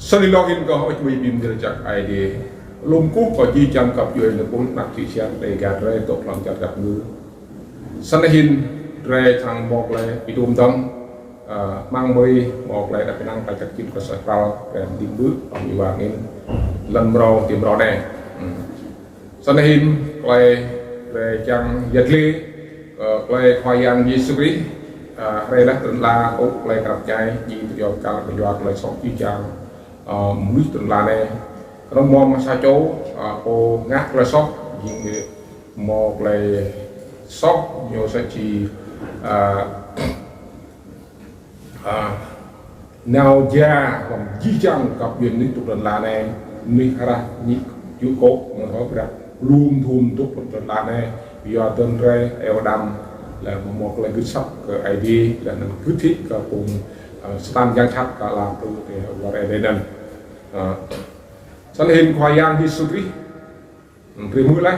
Salilohin ko ay may bimdirjak ay di lumku ko di jam kap yun na pun nak sisian ay gadre tok lang jagat ngu sanahin dre chang mok le pidum dam mang mui mok le da pinang pajak kit ko sakral dan dimbu ang iwangin lan mro tim ro ne sanahin le dre chang yatli le khoyan yisuri re da la ok le krap chai ji yo ka yo le sok ji chang mũi tuần là này nó mò sa châu cô ngắt là sóc những một là sóc nhiều sẽ chỉ nào ra còn di chăng cặp duyên ní tuần là này ní ra ní chú cố mà nói ra luôn thùm tuần là này giờ tuần rồi eo đầm là một là cứ sóc cái ID là nó cứ thích cả cùng stan giang chắc cả làm từ để gọi đây nên sanahin khoayang di sutri primul lah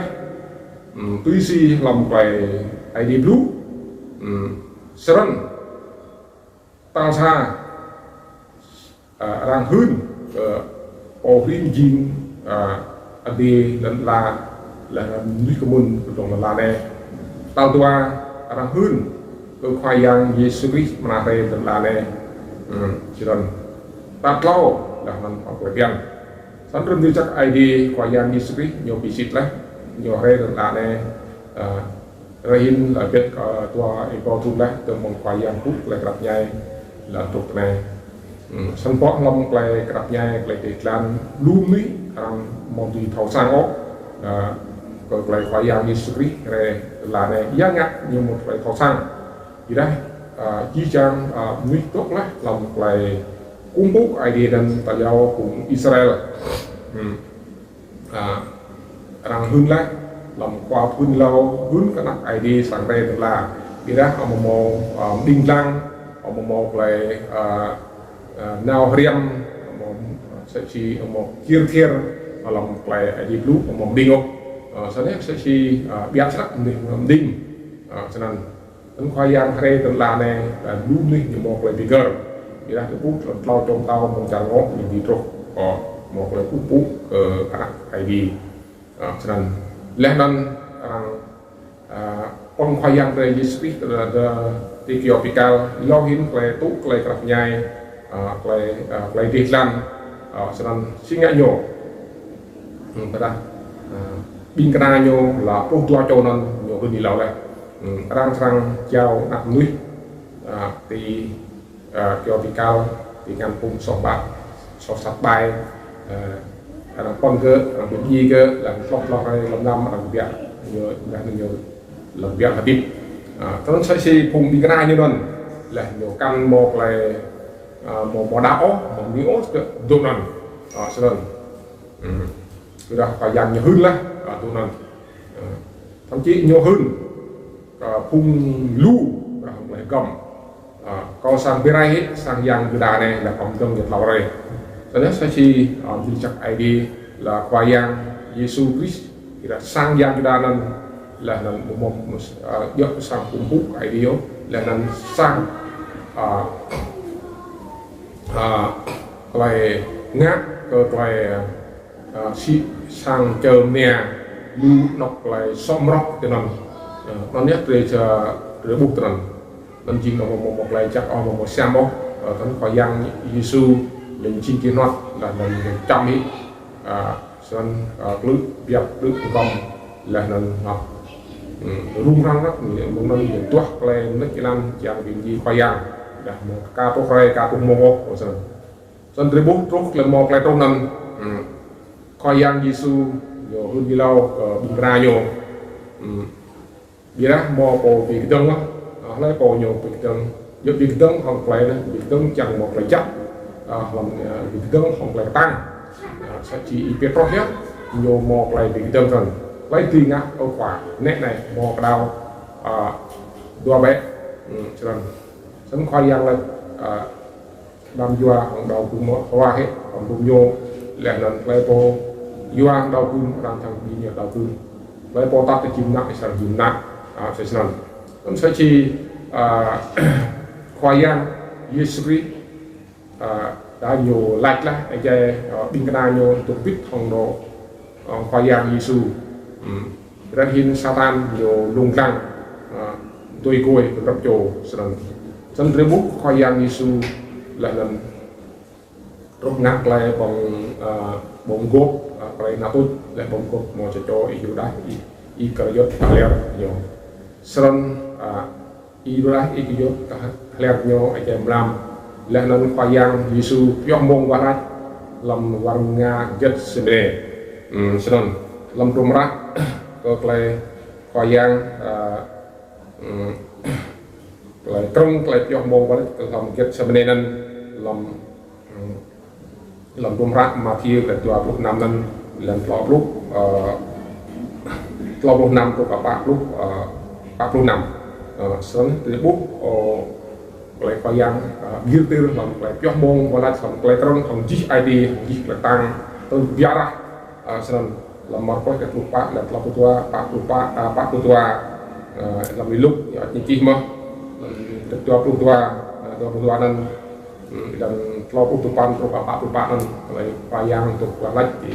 tu isi lam kai ID blue seron tangsa rang hun orin jin ade dan la nuôi kemun dong la ne tang tua rang hun khoayang di sutri menare dan la ne seron tatlo dah man pokoknya sandrum dijak ID khoayang di sri nhiều visit lah nhiều hay là này rahin là biết tua eco tu lah từ mong khoayang put lại gặp nhai là thuộc này sân bó long lại gặp nhai lại để lan luôn mỹ mong đi thầu sang ốc rồi lại khoayang di sri này là này giá ngặt như một lại thầu sang gì đây chi trang mỹ tốt lah lòng lại kumpul ID dan tajau cùng Israel rang hun lah lam qua hun lâu hun kanak ID sang đây là kira omo ding lang omo play now riam omo seksi omo kir lam play ID blue omo dingok sana seksi biak sak ding senan tấn khoayang kre tấn la này là luôn đi omo play bigger dia tu pun lau trong tàu mong chàng ngó những gì trục một là pú anak ID senan lehnan con khoayang dari Yisri ada Ethiopia lohin klei tu klei kerap nyai klei dihlan senan singa nyo pada bin kena nyo là pun tua châu non nyo hơn đi lâu đây rang sang chào nặng núi thì kêu bị cao thì ngăn cùng sọt bạc sọt sạt bài làm con cơ làm việc gì cơ làm lo hay làm năm làm việc nhiều làm việc là biết tôi sẽ si cùng đi cái này như vậy là nhiều căn một là một đảo một miếng tụi nó sẽ tôi đã phải dành nhiều hơn là tụi nó thậm chí nhiều hơn phun lu lại cầm kalau sang birai sang yang geda này là phòng tâm nhật lầu đây, cho nên sẽ chi chắc ID là khoayang Yesus Christ, kira sang yang geda nan là một dọc sang cùng bút ID là nan sang lại ngát cơ lại si sang chờ nè lu nọc lại xóm róc cho nên nó nhất để cho để bút cho nên chính là một lại chắc một xem bó tấn khoayang Giêsu những chính kiến hoạt là mình trăm ý sân lướt việc lướt vòng là mình học rung răng rất nhiều muốn nói những tuắc lên nước làm chẳng bị gì khoayang là một ca tốt hay ca tung mô của sân tri bút trúc là một lại trong năm khoayang Giêsu nhiều hơn đi lâu bình ra nhiều vì đó mò cổ vì cái chân đó lấy bò nhiều việc đơn giúp việc đơn không phải việc đơn chẳng một lời chắc làm việc đơn không phải tăng sẽ chỉ biết rõ hết nhiều một lời việc đơn rồi lấy tiền á ở quả nét này một đào đua bé cho nên sân khoayang là đam dua hàng đầu cùng một hoa hết còn cùng vô lẽ nên lấy bò dua đầu cùng đang thằng đi nhiều đầu cùng lấy bò tắt thì chim nặng thì sao chim nặng sẽ nên sẽ chỉ khoayang Yisri đã nhiều lạch là anh chơi bình cái nhiều tụ vít hồng độ khoai yang Giêsu ra hin Satan nhiều lung lăng tôi coi gặp chỗ sân rêu bút khoai yang Giêsu là lần rốt ngạc lại bóng gốc cái nào tôi lại bóng gốc mà cho yêu đá i kerjot kalian yo sân yêu đá i kerjot kalian yo aja melam là lần khoai yang Giêsu yong mong warat làm warga get sebe sân làm trùm rác có cái khoai yang lại trong lại yong mong warat làm get sebe nên làm trùm rác mà kia là 26 năm lần lọc lúc năm của các bạn lúc năm sớm từ bút lại khoai yang ghi tiêu làm lại pion mong và lại lại trong làm GID là tăng từ biara sân làm marco cái lúc bạn là lọc tua làm đi lúc như chi mà tua nên dan lọc tupan của các bạn lại khoai yang untuk lại thì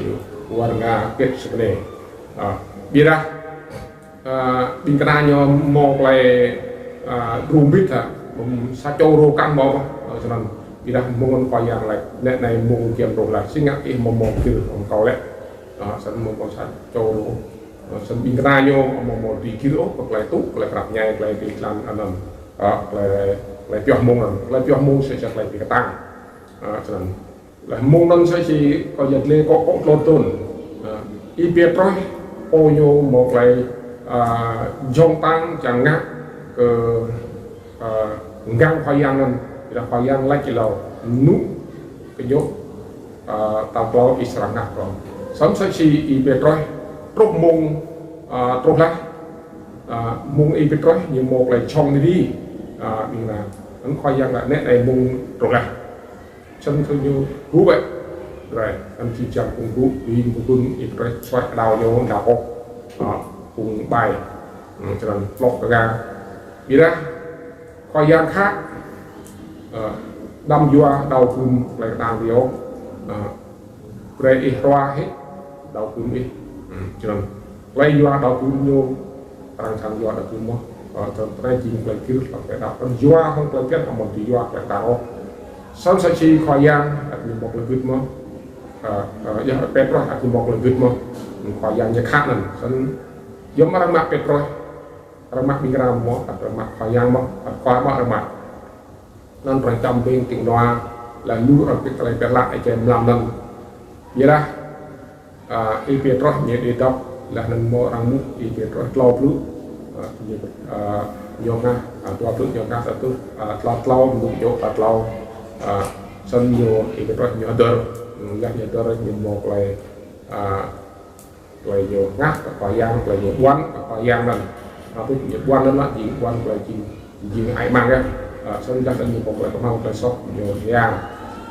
warga kết sebenarnya biara bingkana mau play rumbit ha saco rokan mau cho nên biara mong khoai yang lại net này mong kiềm rồi lại sinh ngạc mong kêu ông cầu lại sân mong saco sân bingkana mong đi kilo hoặc lại túc lại gặp nhai lại đi làm anh em lại pion mong sẽ lại bị tăng cho nên lại mong nên sẽ chỉ có giật lên có lon tôn IP rồi oyo một lại dòng tăng chẳng ngã ke ngang khoai yang nan tidak khoai yang lại chỉ là nụ cái nhốt tàu lao Israel ngã rồi sớm sẽ chỉ IP rồi trục mông trục lá mông IP rồi như một lại trong đi mình là anh khoai yang lại nét này mông trục lá chân thôi như cú vậy rồi anh chỉ chẳng cùng cú vì một tuần ít rồi xoay đào nhau đào ô cùng bài cho nên lọc ra vì đó khoai yang khác đâm vua đầu cùng lại đào điều rồi ít hoa hết đầu cùng đi cho nên lấy vua đầu cùng nhau tăng sang vua đầu cùng mà cho nên chỉ lại cứ là cái đầu con vua không cần biết là một tí vua lại đào sớm sẽ chi khoai yang thì một là good mà giờ Petro thì một là good mà khoai yang như khác này sân giống orang mak Petro orang mak Bingkana mo orang mak khoai yang mo khoai mo orang mak nên phải chăm bên tiếng loa là lưu ở cái lại bên lại cho em làm nên vậy đó Petro như đi đọc là nên mo orang mu Petro lâu plus nhông ha tua plus nhông ha satu lâu untuk nhông lâu sân nhiều Petro nhiều đỡ yang đỡ nhiều một lại nhiều ngắt khoai yang lại nhiều quán khoai yang này tôi nhiều quán đó là gì quán lại gì ai mang cái sân ra nhiều một lại có mau lại sót nhiều yang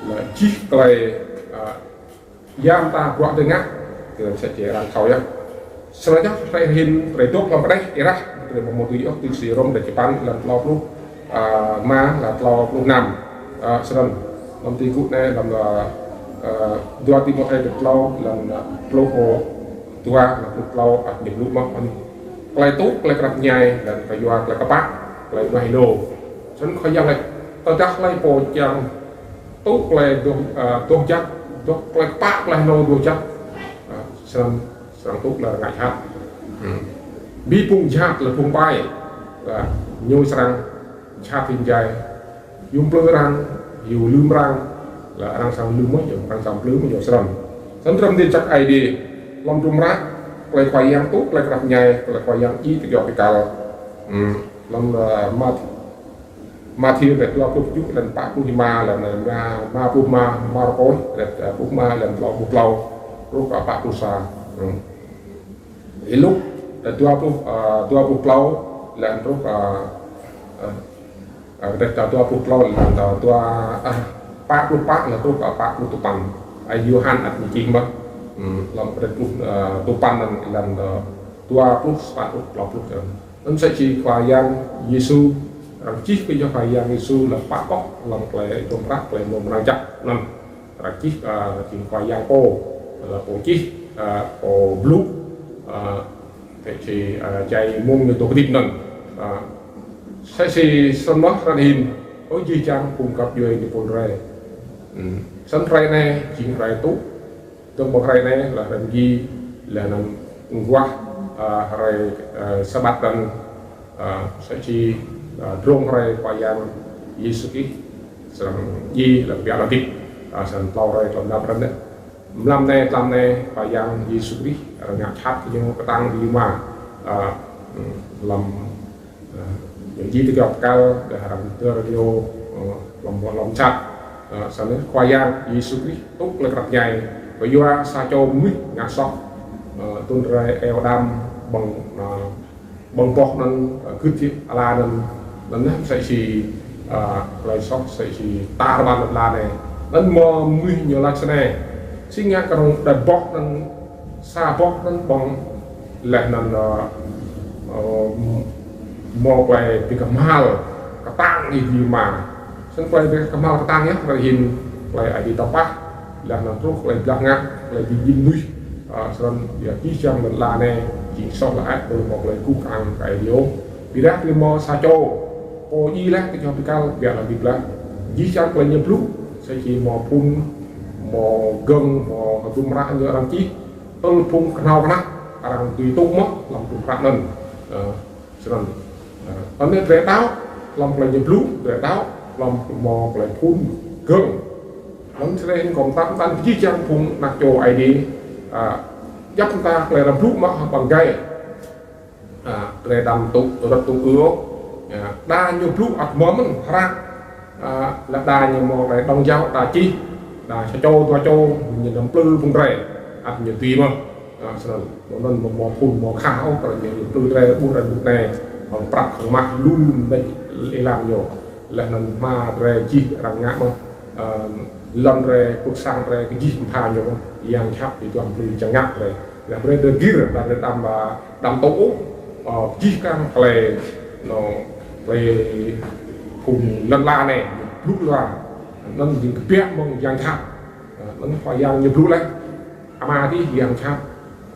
là chỉ lại yang ta quạt từ ngắt thì sẽ chỉ làm khẩu ya selanjutnya saya hin redok làm cái đấy era dari memotu từ si rom dari Jepang là lo lu ma là lo lu nam sân làm tí cụ này làm dua timur ada pulau dan pulau tua pulau di Blue Mountain kelai tu kelai kerap nyai dan kayua kelai kapak kelai mahiloฉันขยันเลยตอนจักkelai po yang tu kelai doh jak doh kelai kapak kelai no doh jak serang tu là ngại hát bi pung jak là pung bay là nhoi serang chat hình dài dùng plơ rang dù lưm rang là orang sang lưm mới dùng orang sang lưm mới dùng serang sân trầm đi chắc ID làm trùm rác lại khoai yang tốt lại gặp nhai lại khoai yang chi thì gọi cái làm ma thiên về tua phục chút lần bạc cũng ma lần ma phục ma rối lần phục ma lần lọ phục lâu lúc cả bạc phục sa lúc tua phục lâu lần lúc tua phục lâu lần tua bạc là lúc cả bạc phục tụ bằng ai Johan at chim mà làm cái tupan lần tua plus sepatu plus nên sẽ chỉ khoai yang Giêsu chỉ cái cho khoai yang Giêsu là phát bóc làm cái công tác lại một năng chắc năm rakih jing wayang po là po chi po blue thì chỉ chạy mông như tổ địch nần sẽ chỉ sân mất ra hình ôi gì chăng cung cấp dưới cái phun ray sân ray này chính ray tú tương một ray này là làm gì là làm qua ray sabat dan sẽ chỉ drone ray wayang Yesuki serang gì là biar lagi sân tàu ray trong đám đấy làm này wayang Yesuki ngạc chát nhưng cái tăng đi mà làm những gì thì gặp cao để làm radio làm chát sau đó wayang Yesus tốt là gặp nhảy và do sa cho mít ngạc sọc tuân ra eo đam bằng bọc nên cứ tiếp ala nên nó sẽ chỉ lại sọc sẽ chỉ ta ban là này nên mò mít nhiều lắc này xin ngạc còn đặt bọc nên sa bọc nên bằng lại nên mò quay bị cầm hal cái tang gì mà sân quay với cầm hal cái tang nhé rồi hình lại ở đi tập á là nó tốt lại lắc ngắt lại đi dinh nuôi sân giờ chỉ trong mình là này chỉ sau lại từ một lời cú ăn cái điều vì đó thì mò sa cho có gì lá cái cho bị cao việc là việc là chỉ trong là nhập lúc sẽ chỉ mò phun mò gân mò tung ra như làm chi tôi phun nào cái nào tùy tung mất làm tụt ra nên sân anh ấy rẽ đáo làm lại nhập lúc rẽ đáo làm mò lại phun gân hắn sẽ lên còn tan chỉ trong phun nạc chỗ ai đi dắt ta lại làm lúc mà bằng gai lại đầm tụ rất tụ ứa đa nhiều lúc ắt móm ra là đa nhiều mò lại đồng giáo đa chi đa cho nhìn đầm plư vùng rẻ ắt nhiều tùy mà nó nên mò phun mò khao rồi nhiều plư rẻ buôn ra buôn này còn bạcของmặt luôn đây làm nhiều là nên mà rẻ chi rằng ngã mà lần rẻ cuộc sang rẻ cái gì cũng thà nhiều yang chắp thì toàn plư chẳng ngắt rồi là bây giờ kia là đầm tổ chi càng lệ nó về cùng lần la này lúc là nó những cái bé mong yang chắp nó phải yang nhiều lúc đấy ama đi yang chắp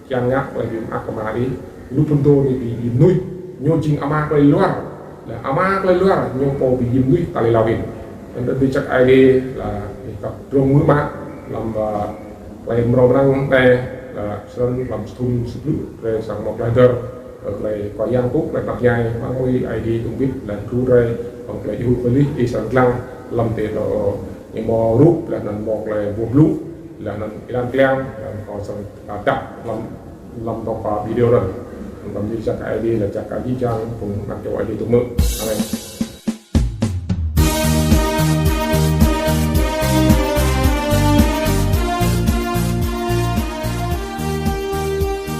yang ngắt là những ama đi lúc phân tô thì nuôi nhô chinh ama cây luar là ama cây luar nhô po bị dìm nuôi tại lawin nên đi chắc ai đi là gặp rong mưa mát làm lại mồm răng đây là sơn làm thun sụp rồi sang một rider lại có giang tốt lại đặt nhai mang đi ID cũng biết là thu rồi còn lại hút với đi sang lăng làm tiền ở những mò rút là nằm một là buộc lú là nằm làm klang còn sang chặt làm đọc video rồi làm gì chắc ID là chắc cái gì trang cùng đặt cho ID tụi mượn